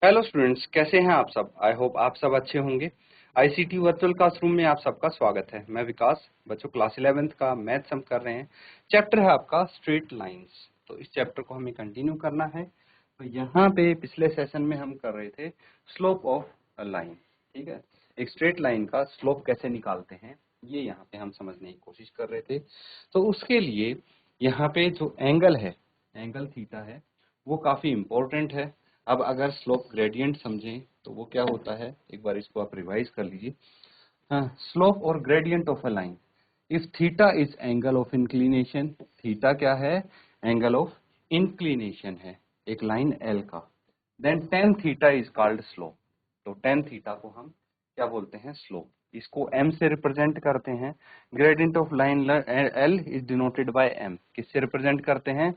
Hello students, कैसे हैं आप सब। आई होप आप सब अच्छे होंगे। आईसीटी वर्चुअल क्लासरूम में आप सबका स्वागत है। मैं विकास। बच्चों, क्लास 11th का मैथ्स हम कर रहे हैं। चैप्टर है आपका स्ट्रेट लाइंस। तो इस चैप्टर को हमें कंटिन्यू करना है। तो यहाँ पे पिछले सेशन में हम कर रहे थे स्लोप ऑफ अ लाइन। ठीक है, एक स्ट्रेट लाइन का स्लोप कैसे निकालते हैं ये यहाँ पे हम समझने की कोशिश कर रहे थे। तो उसके लिए यहाँ पे जो एंगल है, एंगल थीटा है, वो काफी इंपॉर्टेंट है। अब अगर स्लोप ग्रेडियंट समझें तो वो क्या होता है, एक बार इसको आप रिवाइज कर लीजिए। हाँ, स्लोप और gradient of a line. If theta is angle of inclination, theta क्या है, एंगल ऑफ इंक्लिनेशन है एक लाइन एल का, then tan theta is called slope. तो टेन थीटा को हम क्या बोलते हैं, स्लोप। इसको m से रिप्रेजेंट करते हैं। Gradient of line l is denoted by m। किससे रिप्रेजेंट करते हैं,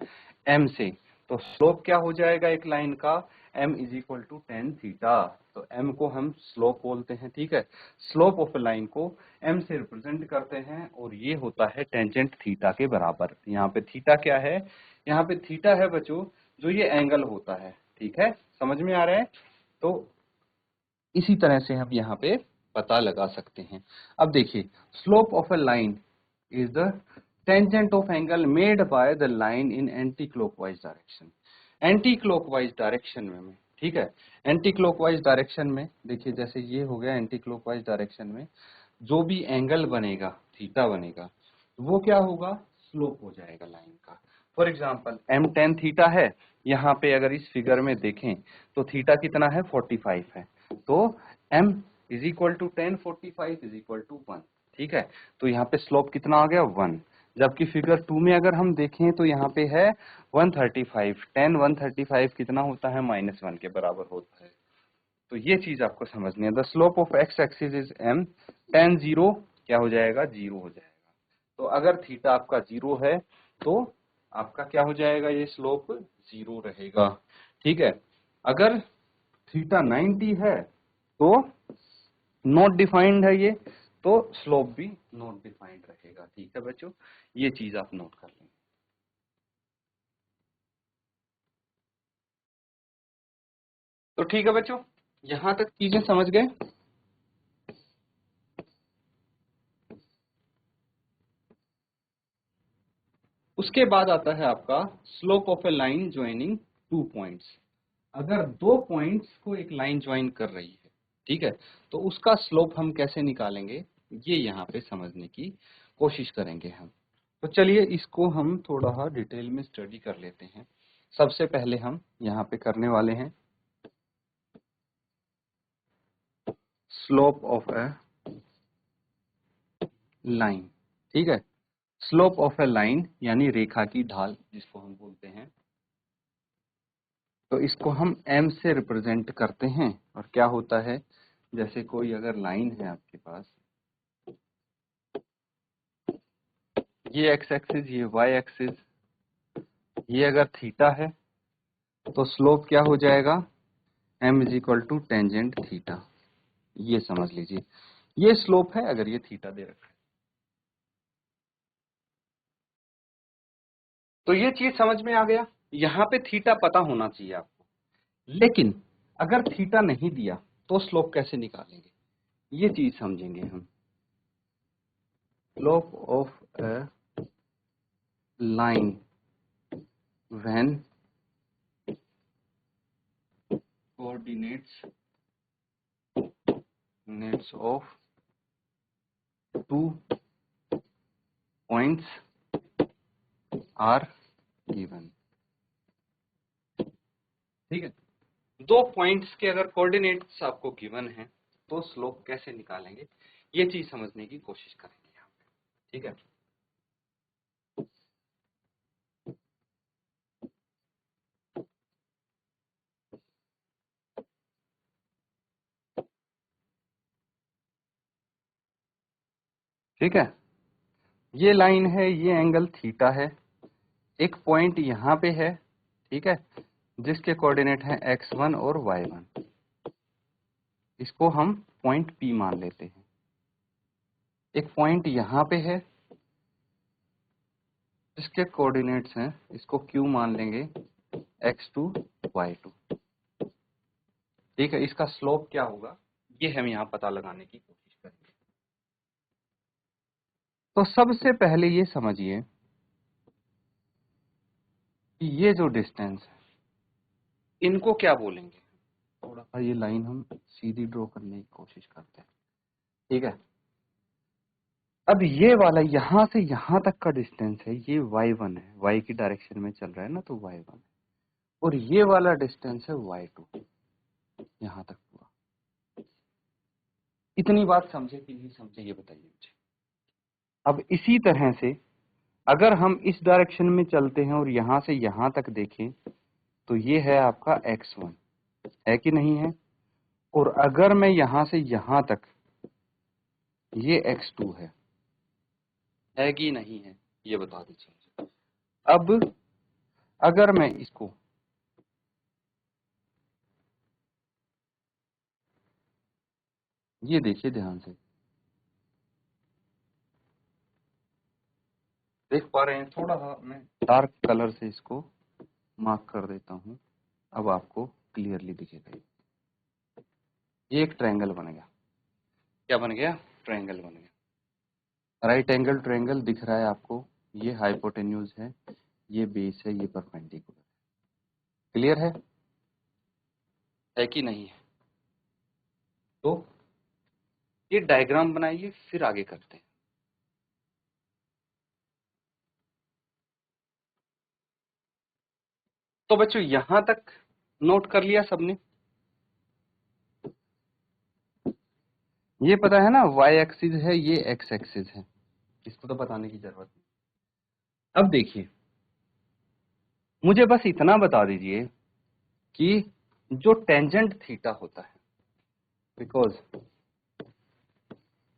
m से। तो स्लोप क्या हो जाएगा एक लाइन का, m is equal to tan theta. तो m को हम स्लोप बोलते हैं। ठीक है, स्लोप ऑफ लाइन को m से रिप्रेजेंट करते हैं और ये होता है टेंजेंट थीटा के बराबर। यहाँ पे थीटा क्या है, यहाँ पे थीटा है बच्चों जो ये एंगल होता है। ठीक है, समझ में आ रहा है। तो इसी तरह से हम यहाँ पे पता लगा सकते हैं। अब देखिए, slope of a line is the tangent of angle made by the line in anti clockwise direction. Anti clockwise direction में, ठीक है, एंटी क्लॉकवाइज डायरेक्शन में देखिए, जैसे ये हो गया एंटी क्लॉकवाइज डायरेक्शन में जो भी एंगल बनेगा, थीटा बनेगा, वो क्या होगा, स्लोप हो जाएगा लाइन का। For example m tan theta है। यहाँ पे अगर इस फिगर में देखें तो थीटा कितना है, 45 है। तो m is equal to tan, 45 is equal to 1। ठीक है, तो यहाँ पे स्लोप कितना आ गया, 1। जबकि फिगर 2 में अगर हम देखें तो यहाँ पे है 135। टेन 135 कितना होता है, -1 के बराबर होता है। तो ये चीज आपको समझनी है। The slope of x axis is m, ten zero क्या हो जाएगा, जीरो हो जाएगा। तो अगर थीटा आपका जीरो है तो आपका क्या हो जाएगा, ये स्लोप जीरो रहेगा। ठीक है, अगर थीटा 90 है तो नॉट डिफाइंड है ये, तो स्लोप भी नॉट डिफाइंड रहेगा। ठीक है बच्चों, ये चीज आप नोट कर लें। तो ठीक है बच्चों, यहां तक चीजें समझ गए। उसके बाद आता है आपका slope of a line joining two points. अगर दो पॉइंट्स को एक लाइन ज्वाइन कर रही है, ठीक है, तो उसका स्लोप हम कैसे निकालेंगे, ये यहाँ पे समझने की कोशिश करेंगे हम। तो चलिए इसको हम थोड़ा डिटेल में स्टडी कर लेते हैं। सबसे पहले हम यहाँ पे करने वाले हैं स्लोप ऑफ ए लाइन। ठीक है, स्लोप ऑफ ए लाइन यानी रेखा की ढाल जिसको हम बोलते हैं। तो इसको हम m से रिप्रेजेंट करते हैं। और क्या होता है, जैसे कोई अगर लाइन है आपके पास, ये x एक्सिस, ये y एक्सिस, ये अगर थीटा है तो स्लोप क्या हो जाएगा, m is equal to tangent theta. ये समझ लीजिए, ये स्लोप है अगर ये थीटा दे रखा है। तो ये चीज समझ में आ गया। यहाँ पे थीटा पता होना चाहिए आपको। लेकिन अगर थीटा नहीं दिया तो स्लोप कैसे निकालेंगे, ये चीज समझेंगे हम। Slope of a line when coordinates of two points are given। ठीक है, दो पॉइंट्स के अगर कोऑर्डिनेट्स आपको गिवन है तो स्लोप कैसे निकालेंगे, ये चीज समझने की कोशिश करेंगे यहाँ पे। ठीक है, ठीक है, ये लाइन है, ये एंगल थीटा है, एक पॉइंट यहाँ पे है, ठीक है, जिसके कोऑर्डिनेट है x1 और y1। इसको हम पॉइंट P मान लेते हैं। एक पॉइंट यहाँ पे है जिसके कोऑर्डिनेट्स हैं, इसको Q मान लेंगे, x2 y2। ठीक है, इसका स्लोप क्या होगा ये हम यहाँ पता लगाने की कोशिश करेंगे। तो सबसे पहले ये समझिए कि ये जो डिस्टेंस है इनको क्या बोलेंगे। थोड़ा सा ये लाइन हम सीधी ड्रॉ करने की कोशिश करते हैं। ठीक है, अब ये वाला यहां से यहां तक का डिस्टेंस है, ये y1 है, y की डायरेक्शन में चल रहा है ना, तो y1, और ये वाला डिस्टेंस है y2, यहां तक पूरा। इतनी बात समझे कि नहीं समझे ये बताइए मुझे। अब इसी तरह से अगर हम इस डायरेक्शन में चलते हैं और यहां से यहां तक देखें तो ये है आपका x1, है कि नहीं है, और अगर मैं यहां से यहां तक, ये x2 है कि नहीं है, ये बता दीजिए। अब अगर मैं इसको ये देखिए ध्यान से, देख पा रहे हैं, थोड़ा सा मैं डार्क कलर से इसको मार्क कर देता हूं, अब आपको क्लियरली दिखेगा। ये एक ट्रायंगल बन गया। क्या बन गया? ट्रायंगल बन गया। राइट एंगल ट्रायंगल दिख रहा है आपको, ये हाइपोटेन्यूज है, ये बेस है, ये परपेंडिकुलर। क्लियर है कि नहीं है? तो ये डायग्राम बनाइए, फिर आगे करते हैं। तो बच्चों यहां तक नोट कर लिया सबने? ये पता है ना, y एक्सिस है, ये x एक्सिस है, इसको तो बताने की जरूरत नहीं। अब देखिए, मुझे बस इतना बता दीजिए कि जो टेंजेंट थीटा होता है, बिकॉज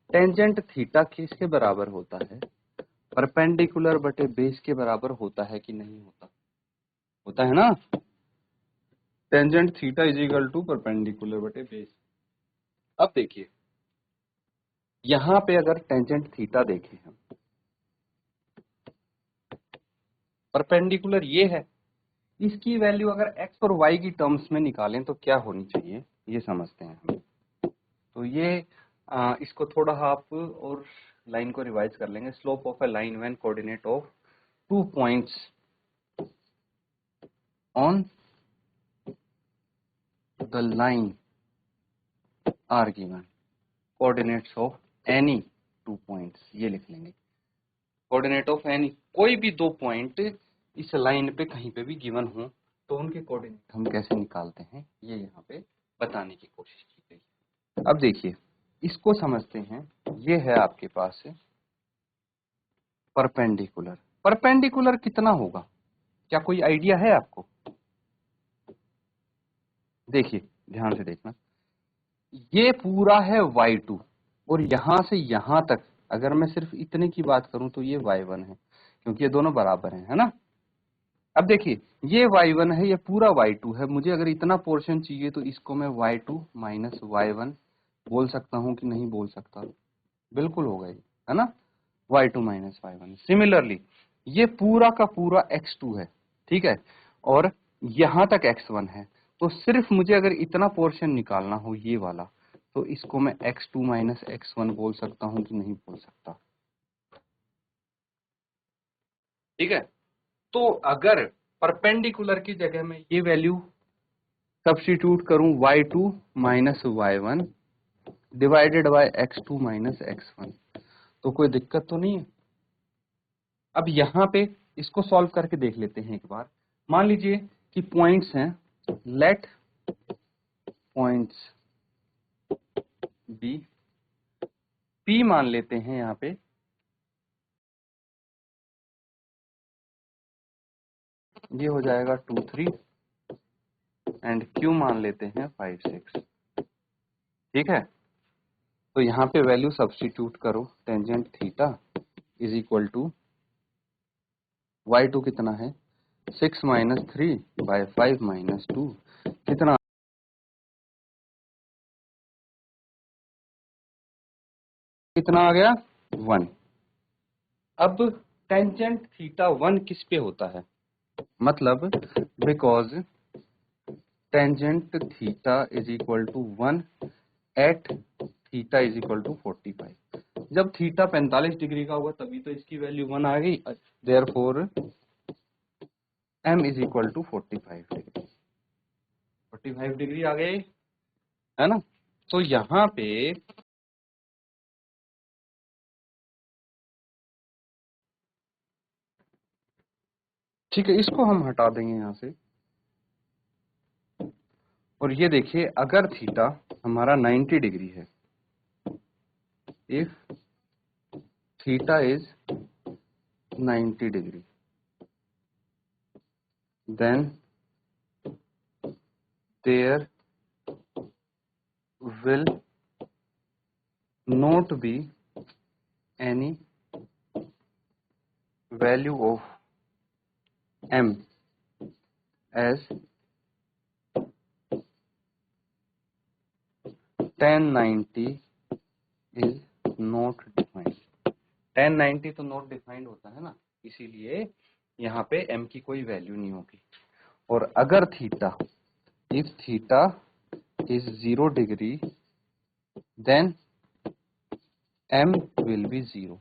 टेंजेंट थीटा किसके बराबर होता है? परपेंडिकुलर बटे बेस के बराबर होता है कि नहीं होता? होता है ना। Tangent theta is equal to perpendicular बटे बेस। अब देखिए, यहां पे अगर टेंजेंट थीटा देखें हम, परपेंडिकुलर ये है, इसकी वैल्यू अगर x और y की टर्म्स में निकालें तो क्या होनी चाहिए, ये समझते हैं हम। तो ये इसको थोड़ा आप और लाइन को रिवाइज कर लेंगे। Slope of a line when coordinate of 2 points on the line are given, coordinates of any 2 points, ये लिख लेंगे। कोऑर्डिनेट ऑफ एनी, कोई भी 2 पॉइंट इस लाइन पे कहीं पे भी गिवन हो तो उनके कोऑर्डिनेट हम कैसे निकालते हैं, ये यहाँ पे बताने की कोशिश की गई। अब देखिए, इसको समझते हैं। ये है आपके पास परपेंडिकुलर। परपेंडिकुलर कितना होगा, क्या कोई आइडिया है आपको? देखिए ध्यान से देखना, ये पूरा है y2 और यहां से यहां तक अगर मैं सिर्फ इतने की बात करूं तो ये y1 है, क्योंकि ये दोनों बराबर हैं, है ना। अब देखिए, ये y1 है, ये पूरा y2 है। मुझे अगर इतना पोर्शन चाहिए तो इसको मैं y2 माइनस y1 बोल सकता हूं कि नहीं बोल सकता? बिल्कुल होगा ये, है ना, y2 माइनस y1। सिमिलरली ये पूरा का पूरा x2 है, ठीक है, और यहां तक x1 है। तो सिर्फ मुझे अगर इतना पोर्शन निकालना हो ये वाला, तो इसको मैं x2 माइनस x1 बोल सकता हूं कि नहीं बोल सकता? ठीक है, तो अगर परपेंडिकुलर की जगह में ये वैल्यू सब्स्टिट्यूट करूं y2 minus y1 divided by x2 minus x1, तो कोई दिक्कत तो नहीं है। अब यहाँ पे इसको सॉल्व करके देख लेते हैं एक बार। मान लीजिए कि पॉइंट्स हैं, लेट पॉइंट्स बी, पी मान लेते हैं यहाँ पे, ये हो जाएगा 2 3 एंड क्यू मान लेते हैं 5 6। ठीक है, तो यहाँ पे वैल्यू सब्स्टिट्यूट करो, tangent theta is equal to y2 कितना है, 6 माइनस 3 बाय 5 माइनस 2, कितना कितना आ गया, 1। अब टेंजेंट थीटा 1 किस पे होता है, मतलब because tangent theta is equal to 1 at theta is equal to 45। जब थीटा 45 डिग्री का होगा तभी तो इसकी वैल्यू 1 आ गई, therefore m is equal to 45 degree. 45 degree आ गए, है ना। तो यहाँ पे ठीक है, इसको हम हटा देंगे यहाँ से। और ये देखिए, अगर थीटा हमारा 90 डिग्री है, if theta is 90 degree, then there will not be any value of m as tan 90 is not defined। tan 90 तो नॉट डिफाइंड होता है ना, इसीलिए यहाँ पे m की कोई वैल्यू नहीं होगी। और अगर theta, if theta is 0 degree, then m will be 0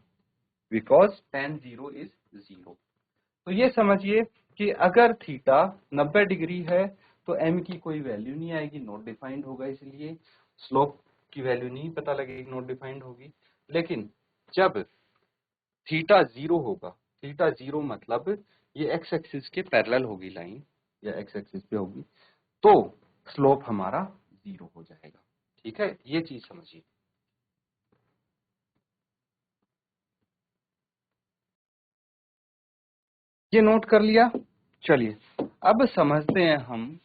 because tan 0 is 0। तो ये समझिए कि अगर थीटा 90 डिग्री है तो m की कोई वैल्यू नहीं आएगी, नॉट डिफाइंड होगा, इसलिए स्लोप की वैल्यू नहीं पता लगेगी, नॉट डिफाइंड होगी। लेकिन जब थीटा 0 होगा, थीटा 0 मतलब ये एक्स एक्सिस के पैरेलल होगी लाइन, या एक्स एक्सिस पे होगी, तो स्लोप हमारा 0 हो जाएगा। ठीक है, ये चीज समझिए। ये नोट कर लिया। चलिए अब समझते हैं हम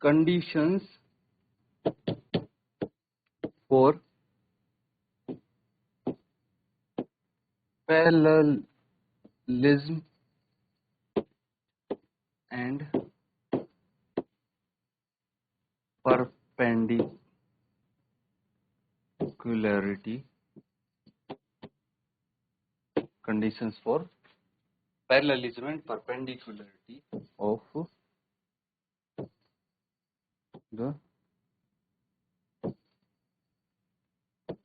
conditions for parallelism and perpendicularity, conditions for parallelism and perpendicularity of the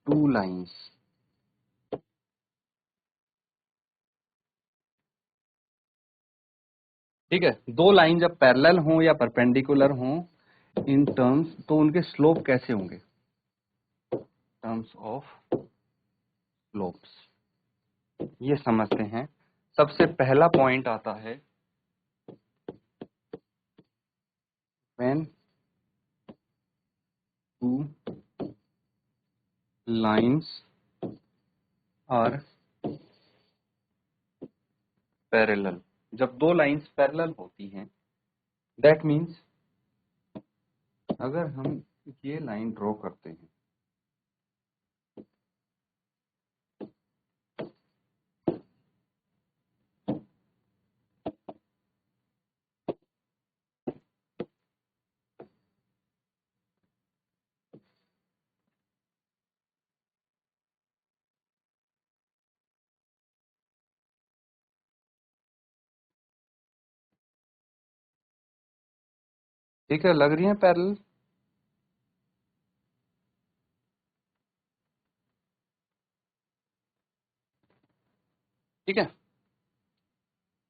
two lines। ठीक है, दो लाइन जब पैरेलल हों या परपेंडिकुलर हों इन टर्म्स, तो उनके स्लोप कैसे होंगे, टर्म्स ऑफ स्लोप्स। ये समझते हैं। सबसे पहला पॉइंट आता है when two lines are parallel। जब दो लाइंस पैरेलल होती हैं, दैट मीन्स अगर हम ये लाइन ड्रॉ करते हैं, ठीक है, लग रही है पैरेलल। ठीक है,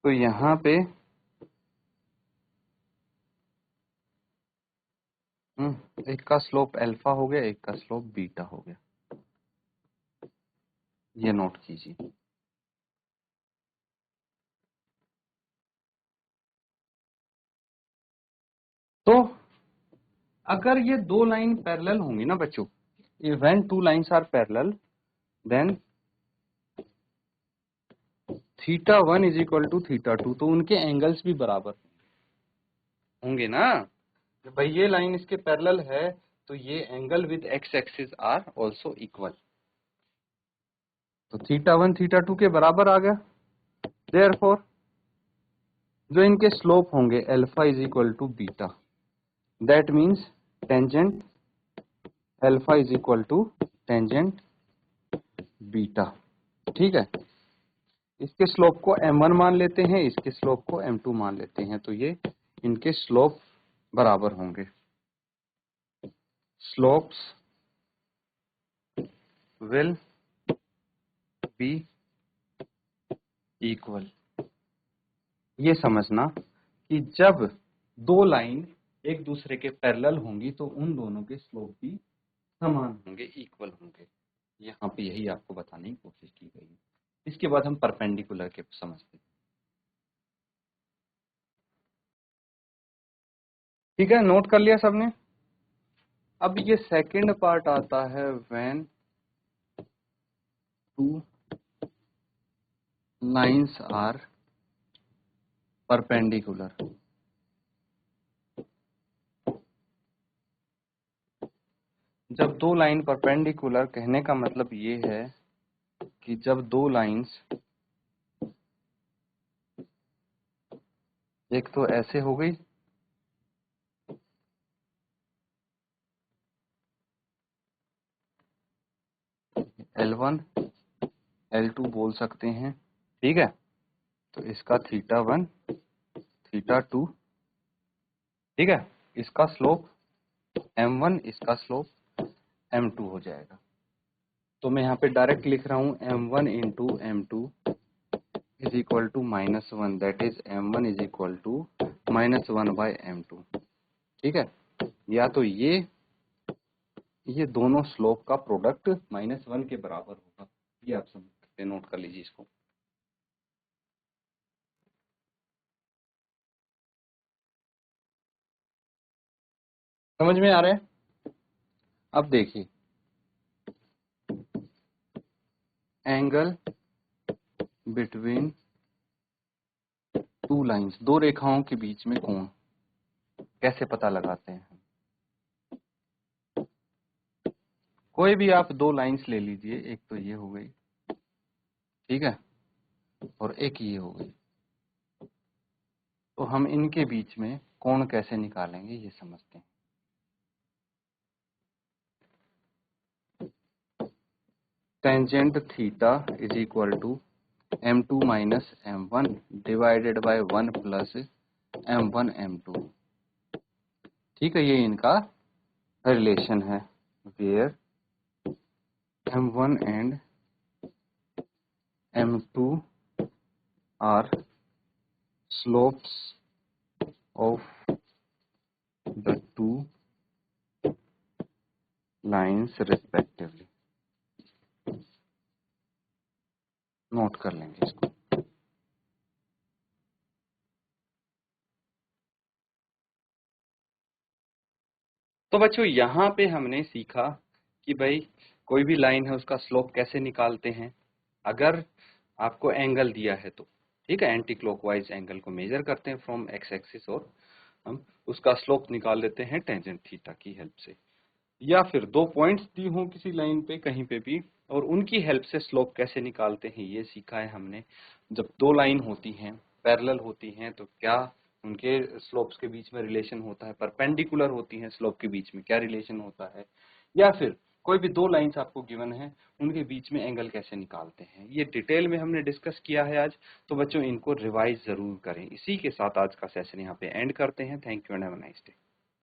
तो यहाँ पे एक का स्लोप अल्फा हो गया, एक का स्लोप बीटा हो गया, ये नोट कीजिए। तो अगर ये दो लाइन पैरेलल होंगी ना बच्चों, when two lines are parallel, then theta 1 is equal to theta 2, तो उनके एंगल्स भी बराबर होंगे ना। भाई ये लाइन इसके पैरेलल है तो ये angle with X axis are also equal, तो थीटा 1 थीटा 2 के बराबर आ गया। देयरफॉर जो इनके स्लोप होंगे alpha is equal to beta, that means tangent alpha is equal to tangent beta. ठीक है, इसके स्लोप को m1 मान लेते हैं, इसके स्लोप को m2 मान लेते हैं, तो ये इनके स्लोप बराबर होंगे। Slopes will be equal. ये समझना कि जब दो लाइन एक दूसरे के पैरेलल होंगी तो उन दोनों के स्लोप भी समान होंगे, इक्वल होंगे। यहाँ पे यही आपको बताने की कोशिश की गई है। इसके बाद हम परपेंडिकुलर के समझते हैं। ठीक है, नोट कर लिया सबने। अब ये सेकंड पार्ट आता है when two lines are perpendicular. जब दो लाइन परपेंडिकुलर, कहने का मतलब ये है कि जब दो लाइंस, एक तो ऐसे हो गई, L1 L2 बोल सकते हैं, ठीक है। तो इसका θ1 θ2, ठीक है। इसका स्लोप m1, इसका स्लोप m2 हो जाएगा। तो मैं यहाँ पे डायरेक्ट लिख रहा हूँ m1 into m2 is equal to -1, that is m1 is equal to -1/m2, ठीक है। या तो ये दोनों स्लोप का प्रोडक्ट -1 के बराबर होगा, ये आप समझ सकते हैं, नोट कर लीजिए इसको। समझ में आ रहा है? अब देखिए, एंगल बिटवीन टू लाइंस, दो रेखाओं के बीच में कोण कैसे पता लगाते हैं? कोई भी आप दो लाइंस ले लीजिए, एक तो ये हो गई, ठीक है, और एक ये हो गई। तो हम इनके बीच में कोण कैसे निकालेंगे ये समझते हैं। Tangent theta is equal to m2 minus m1 divided by 1 plus m1 m2, ठीक है। ये इनका रिलेशन है, where m1 and m2 are slopes of the two lines respectively। Note कर लेंगे इसको। तो बच्चों यहाँ पे हमने सीखा कि भाई कोई भी लाइन है उसका स्लोप कैसे निकालते हैं। अगर आपको एंगल दिया है तो, ठीक है, एंटी क्लॉकवाइज एंगल को मेजर करते हैं फ्रॉम एक्स एक्सिस और हम उसका स्लोप निकाल लेते हैं टेंजेंट थीटा की हेल्प से। या फिर दो पॉइंट्स दी हों किसी लाइन पे कहीं पे भी और उनकी हेल्प से स्लोप कैसे निकालते हैं ये सीखा है हमने। जब दो लाइन होती हैं, पैरेलल होती हैं, तो क्या उनके स्लोप्स के बीच में रिलेशन होता है, परपेंडिकुलर होती हैं स्लोप के बीच में क्या रिलेशन होता है, या फिर कोई भी दो लाइंस आपको गिवन है उनके बीच में एंगल कैसे निकालते हैं, ये डिटेल में हमने डिस्कस किया है आज। तो बच्चों इनको रिवाइज जरूर करें। इसी के साथ आज का सेशन यहाँ पे एंड करते हैं। Thank you and have a nice day.